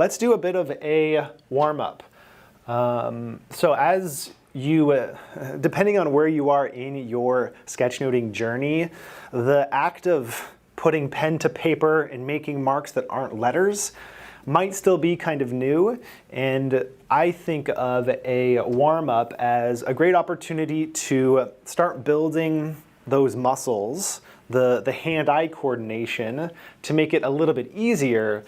let's do a bit of a warm-up. So as you, depending on where you are in your sketchnoting journey, the act of putting pen to paper and making marks that aren't letters might still be kind of new, and I think of a warm-up as a great opportunity to start building those muscles, the hand-eye coordination, to make it a little bit easier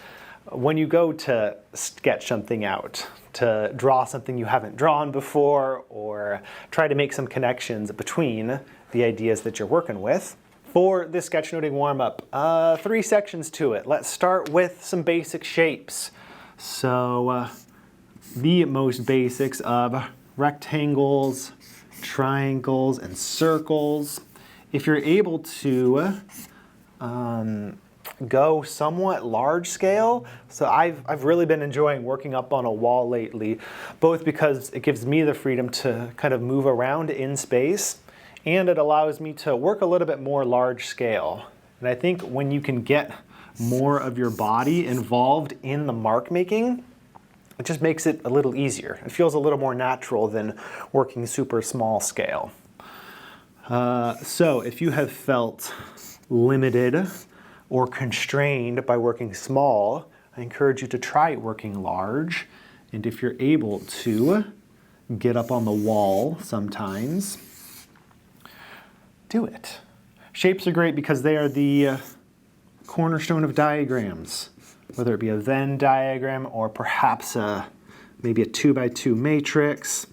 when you go to sketch something out, to draw something you haven't drawn before, or try to make some connections between the ideas that you're working with. For this sketchnoting warm-up, 3 sections to it. Let's start with some basic shapes. So the most basics of rectangles, triangles, and circles. If you're able to go somewhat large scale, so I've really been enjoying working up on a wall lately, both because it gives me the freedom to kind of move around in space, and it allows me to work a little bit more large scale. And I think when you can get more of your body involved in the mark making, it just makes it a little easier. It feels a little more natural than working super small scale. So if you have felt limited or constrained by working small, I encourage you to try working large. And if you're able to get up on the wall sometimes, do it. Shapes are great because they are the cornerstone of diagrams, whether it be a Venn diagram or perhaps maybe a 2x2 matrix.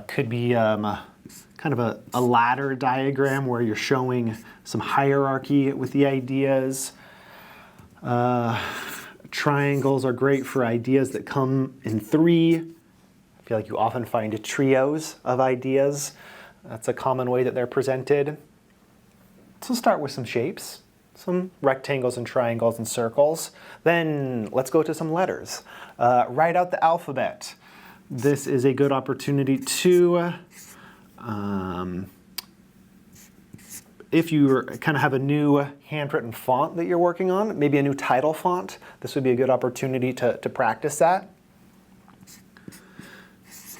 Could be kind of a ladder diagram where you're showing some hierarchy with the ideas. Triangles are great for ideas that come in 3. I feel like you often find trios of ideas. That's a common way that they're presented. So start with some shapes, some rectangles and triangles and circles. Then let's go to some letters. Write out the alphabet. This is a good opportunity to, if you kind of have a new handwritten font that you're working on, maybe a new title font, this would be a good opportunity to practice that.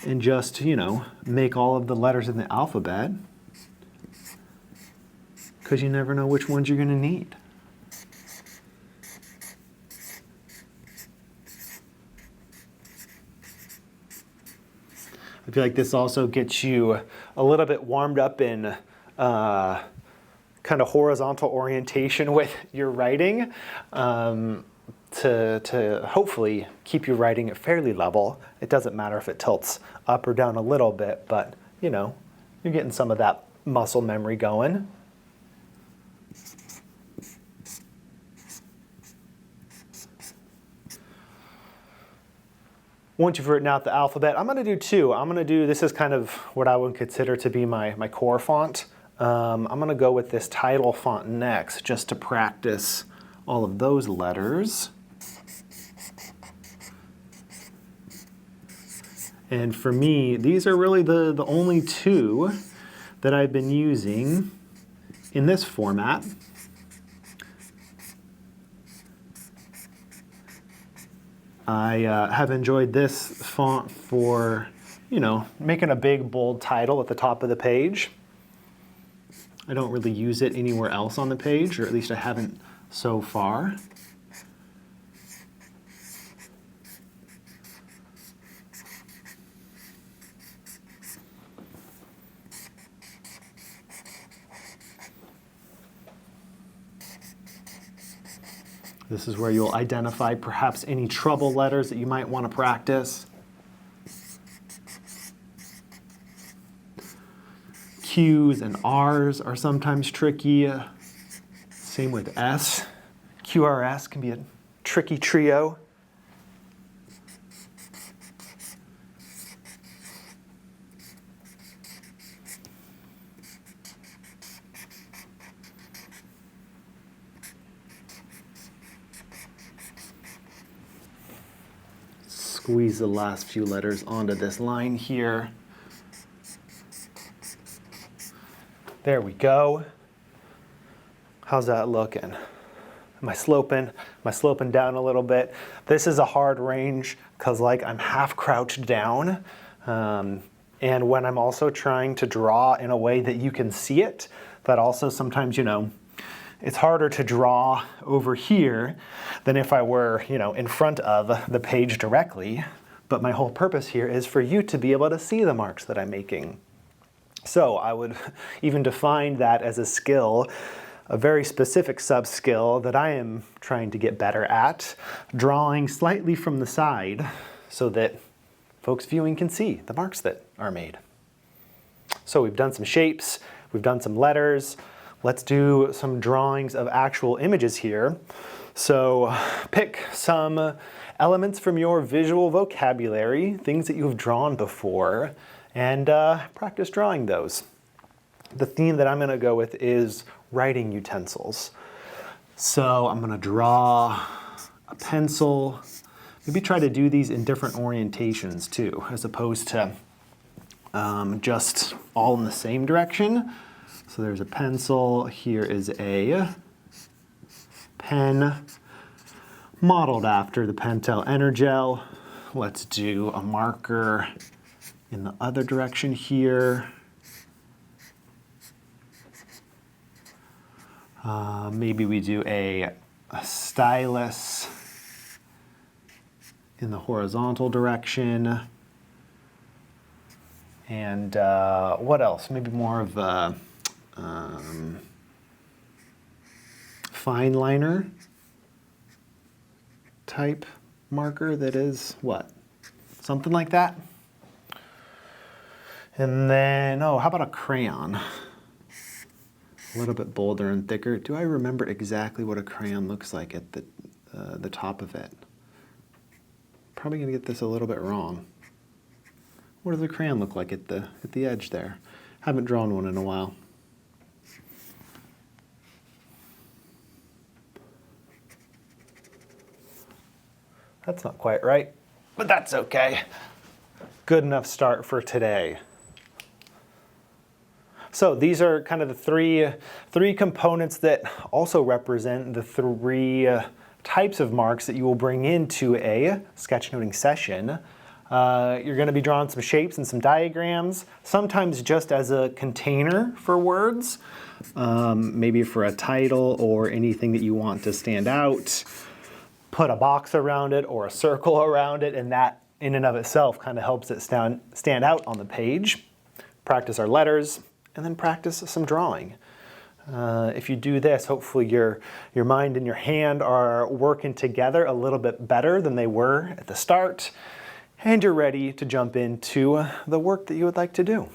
And just, make all of the letters in the alphabet, because you never know which ones you're going to need. I feel like this also gets you a little bit warmed up in kind of horizontal orientation with your writing, to hopefully keep your writing fairly level. It doesn't matter if it tilts up or down a little bit, but you're getting some of that muscle memory going. Once you've written out the alphabet, I'm going to do 2. This is kind of what I would consider to be my core font. I'm going to go with this title font next, just to practice all of those letters. And for me, these are really the only 2 that I've been using in this format. I have enjoyed this font for, making a big, bold title at the top of the page. I don't really use it anywhere else on the page, or at least I haven't so far. This is where you'll identify perhaps any trouble letters that you might want to practice. Q's and R's are sometimes tricky. Same with S. QRS can be a tricky trio. Squeeze the last few letters onto this line here. There we go. How's that looking? Am I sloping down a little bit? This is a hard range because like I'm half crouched down. And when I'm also trying to draw in a way that you can see it, that also sometimes, you know, it's harder to draw over here than if I were, you know, in front of the page directly. But my whole purpose here is for you to be able to see the marks that I'm making. So I would even define that as a skill, a very specific sub-skill that I am trying to get better at, drawing slightly from the side so that folks viewing can see the marks that are made. So we've done some shapes, we've done some letters. Let's do some drawings of actual images here. So pick some elements from your visual vocabulary, things that you've drawn before, and practice drawing those. The theme that I'm going to go with is writing utensils. So I'm going to draw a pencil. Maybe try to do these in different orientations too, as opposed to just all in the same direction. So there's a pencil, here is a pen, modeled after the Pentel Energel. Let's do a marker in the other direction here. Maybe we do a stylus in the horizontal direction. And what else? Maybe more of a fine liner type marker that is what? Something like that. And then, oh, how about a crayon? A little bit bolder and thicker. Do I remember exactly what a crayon looks like at the top of it? Probably gonna get this a little bit wrong. What does the crayon look like at the edge there? Haven't drawn one in a while. That's not quite right, but that's okay. Good enough start for today. So these are kind of the three components that also represent the three types of marks that you will bring into a sketchnoting session. You're going to be drawing some shapes and some diagrams, sometimes just as a container for words, maybe for a title or anything that you want to stand out. Put a box around it or a circle around it, and that in and of itself kind of helps it stand out on the page. Practice our letters, and then practice some drawing. If you do this, hopefully your mind and your hand are working together a little bit better than they were at the start, and you're ready to jump into the work that you would like to do.